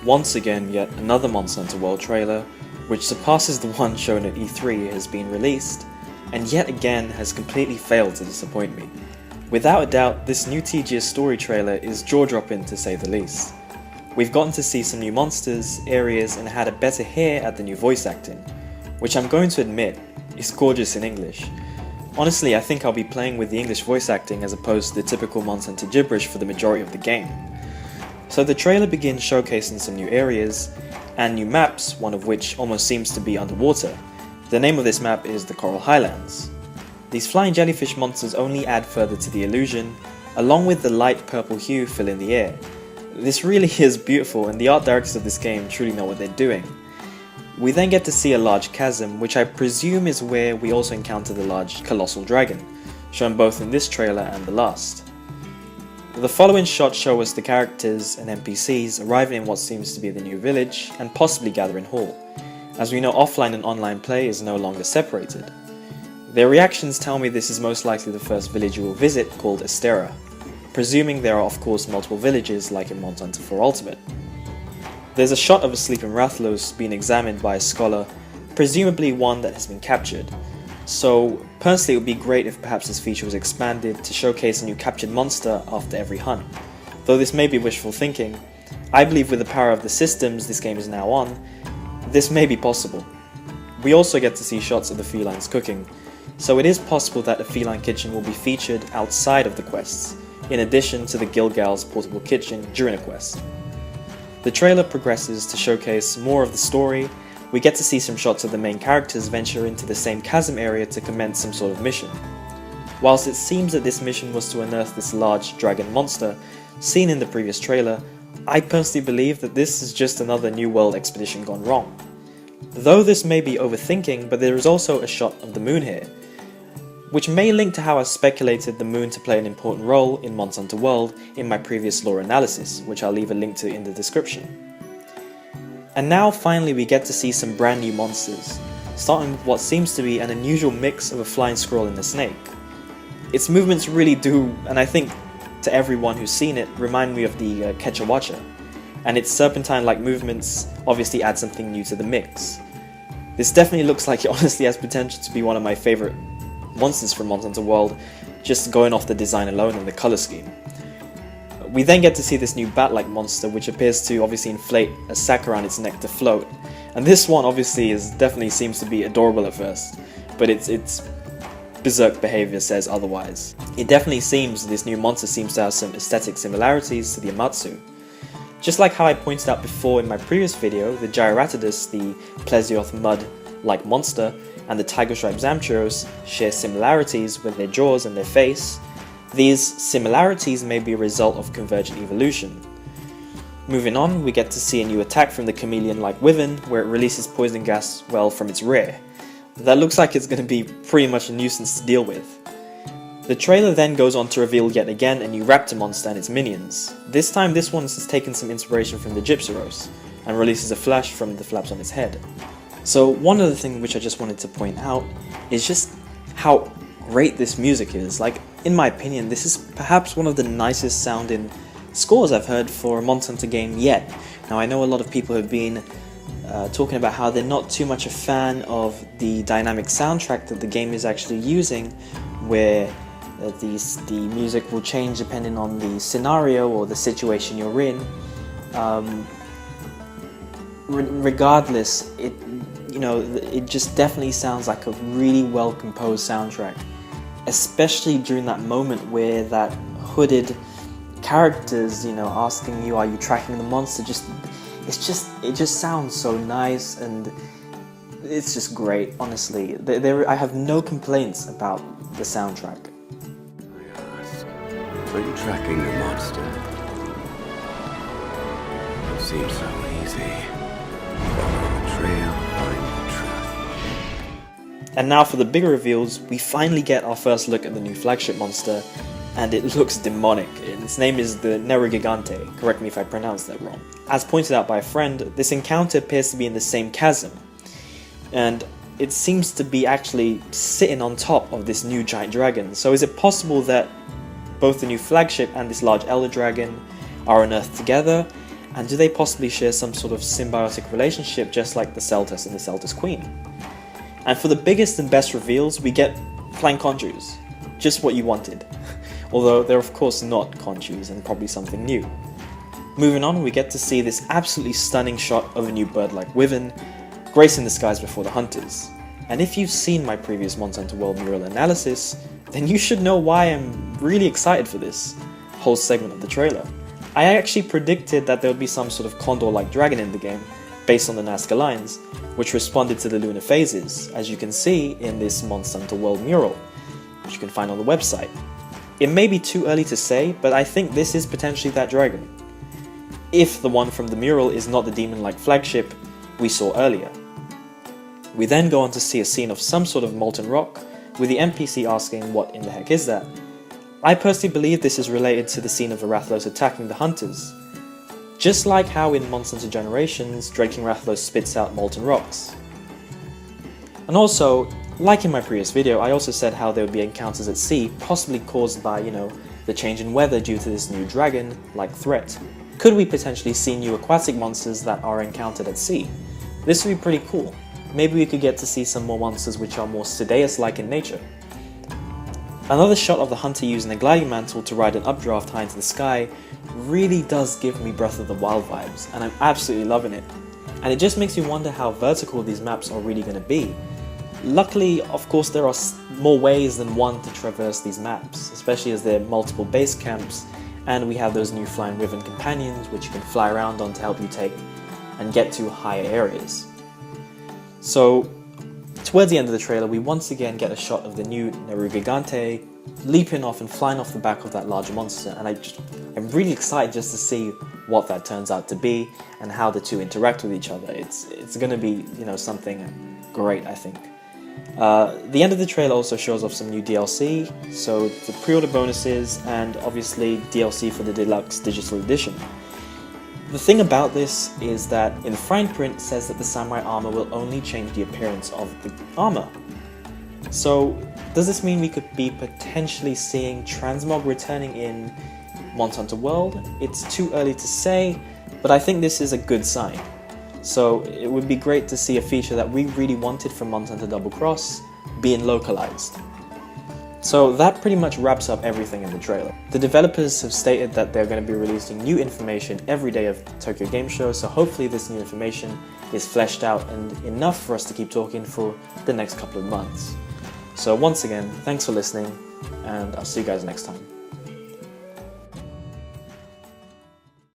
once again yet another Monster Hunter World trailer, which surpasses the one shown at E3, has been released, and yet again has completely failed to disappoint me. Without a doubt, this new TGS story trailer is jaw-dropping to say the least. We've gotten to see some new monsters, areas, and had a better hear at the new voice acting, which I'm going to admit is gorgeous in English. Honestly, I think I'll be playing with the English voice acting as opposed to the typical Monster Hunter gibberish for the majority of the game. So the trailer begins showcasing some new areas and new maps, one of which almost seems to be underwater. The name of this map is the Coral Highlands. These flying jellyfish monsters only add further to the illusion, along with the light purple hue filling the air. This really is beautiful, and the art directors of this game truly know what they're doing. We then get to see a large chasm, which I presume is where we also encounter the large colossal dragon, shown both in this trailer and the last. The following shots show us the characters and NPCs arriving in what seems to be the new village and possibly gathering Hall, as we know offline and online play is no longer separated. Their reactions tell me this is most likely the first village you will visit, called Estera, presuming there are of course multiple villages like in Monster Hunter 4 Ultimate. There's a shot of a sleeping Rathalos being examined by a scholar, presumably one that has been captured. So personally it would be great if perhaps this feature was expanded to showcase a new captured monster after every hunt. Though this may be wishful thinking, I believe with the power of the systems this game is now on, this may be possible. We also get to see shots of the felines cooking, so it is possible that the feline kitchen will be featured outside of the quests, in addition to the Gilgal's portable kitchen during a quest. The trailer progresses to showcase more of the story. We get to see some shots of the main characters venture into the same chasm area to commence some sort of mission. Whilst it seems that this mission was to unearth this large dragon monster seen in the previous trailer, I personally believe that this is just another New World expedition gone wrong. Though this may be overthinking, but there is also a shot of the moon here, which may link to how I speculated the moon to play an important role in Monster Hunter World in my previous lore analysis, which I'll leave a link to in the description. And now finally we get to see some brand new monsters, starting with what seems to be an unusual mix of a flying squirrel and a snake. Its movements really do, and I think to everyone who's seen it, remind me of the Quechua, and its serpentine-like movements obviously add something new to the mix. This definitely looks like it honestly has potential to be one of my favourite monsters from Monster Hunter World, just going off the design alone and the colour scheme. We then get to see this new bat-like monster, which appears to obviously inflate a sack around its neck to float, and this one obviously definitely seems to be adorable at first, but its berserk behaviour says otherwise. It definitely seems this new monster seems to have some aesthetic similarities to the Amatsu. Just like how I pointed out before in my previous video, the Gyratodus, the Plesioth mud-like monster, and the tiger-striped Zamchuros share similarities with their jaws and their face. These similarities may be a result of convergent evolution. Moving on, we get to see a new attack from the chameleon-like Wyvern, where it releases poison gas from its rear. That looks like it's going to be pretty much a nuisance to deal with. The trailer then goes on to reveal yet again a new raptor monster and its minions. This time this one has taken some inspiration from the Gypsyros, and releases a flash from the flaps on its head. So one other thing which I just wanted to point out is just how great this music is. Like, in my opinion, this is perhaps one of the nicest sounding scores I've heard for a Monster Hunter game yet. Now I know a lot of people have been talking about how they're not too much a fan of the dynamic soundtrack that the game is actually using, where the music will change depending on the scenario or the situation you're in. Regardless, it just definitely sounds like a really well composed soundtrack, especially during that moment where that hooded characters, asking you, are you tracking the monster? It just sounds so nice, and it's just great. Honestly, I have no complaints about the soundtrack. I ask, are you tracking the monster? It seems so easy. Follow the trail, find the truth. And now for the bigger reveals, we finally get our first look at the new flagship monster, and it looks demonic. Its name is the Nerugigante, correct me if I pronounced that wrong. As pointed out by a friend, this encounter appears to be in the same chasm, and it seems to be actually sitting on top of this new giant dragon. So is it possible that both the new flagship and this large elder dragon are unearthed together? And do they possibly share some sort of symbiotic relationship just like the Celtis and the Celtis Queen? And for the biggest and best reveals, we get flying Conjus. Just what you wanted. Although they're of course not Conjus and probably something new. Moving on, we get to see this absolutely stunning shot of a new bird like Wyvern, gracing the skies before the hunters. And if you've seen my previous Monster Hunter World Mural analysis, then you should know why I'm really excited for this whole segment of the trailer. I actually predicted that there would be some sort of condor-like dragon in the game, based on the Nazca lines, which responded to the lunar phases, as you can see in this Monster Hunter World Mural, which you can find on the website. It may be too early to say, but I think this is potentially that dragon. If the one from the mural is not the demon-like flagship we saw earlier. We then go on to see a scene of some sort of molten rock, with the NPC asking what in the heck is that. I personally believe this is related to the scene of the Rathalos attacking the hunters. Just like how in Monster Hunter Generations, Dread King Rathalos spits out molten rocks. And also, like in my previous video, I also said how there would be encounters at sea, possibly caused by, the change in weather due to this new dragon-like threat. Could we potentially see new aquatic monsters that are encountered at sea? This would be pretty cool. Maybe we could get to see some more monsters which are more Sideus-like in nature. Another shot of the hunter using a gliding mantle to ride an updraft high into the sky really does give me Breath of the Wild vibes, and I'm absolutely loving it. And it just makes me wonder how vertical these maps are really going to be. Luckily, of course, there are more ways than one to traverse these maps, especially as there are multiple base camps, and we have those new flying Wyvern companions which you can fly around on to help you take and get to higher areas. So, towards the end of the trailer, we once again get a shot of the new Naru Gigante leaping off and flying off the back of that larger monster, and I'm really excited just to see what that turns out to be and how the two interact with each other. It's going to be, something great, I think. The end of the trailer also shows off some new DLC, so the pre-order bonuses and obviously DLC for the Deluxe Digital Edition. The thing about this is that in the fine print it says that the samurai armor will only change the appearance of the armor. So does this mean we could be potentially seeing Transmog returning in Monster Hunter World? It's too early to say, but I think this is a good sign. So it would be great to see a feature that we really wanted from Monster Hunter Double Cross being localized. So that pretty much wraps up everything in the trailer. The developers have stated that they're going to be releasing new information every day of Tokyo Game Show, so hopefully this new information is fleshed out and enough for us to keep talking for the next couple of months. So once again, thanks for listening, and I'll see you guys next time.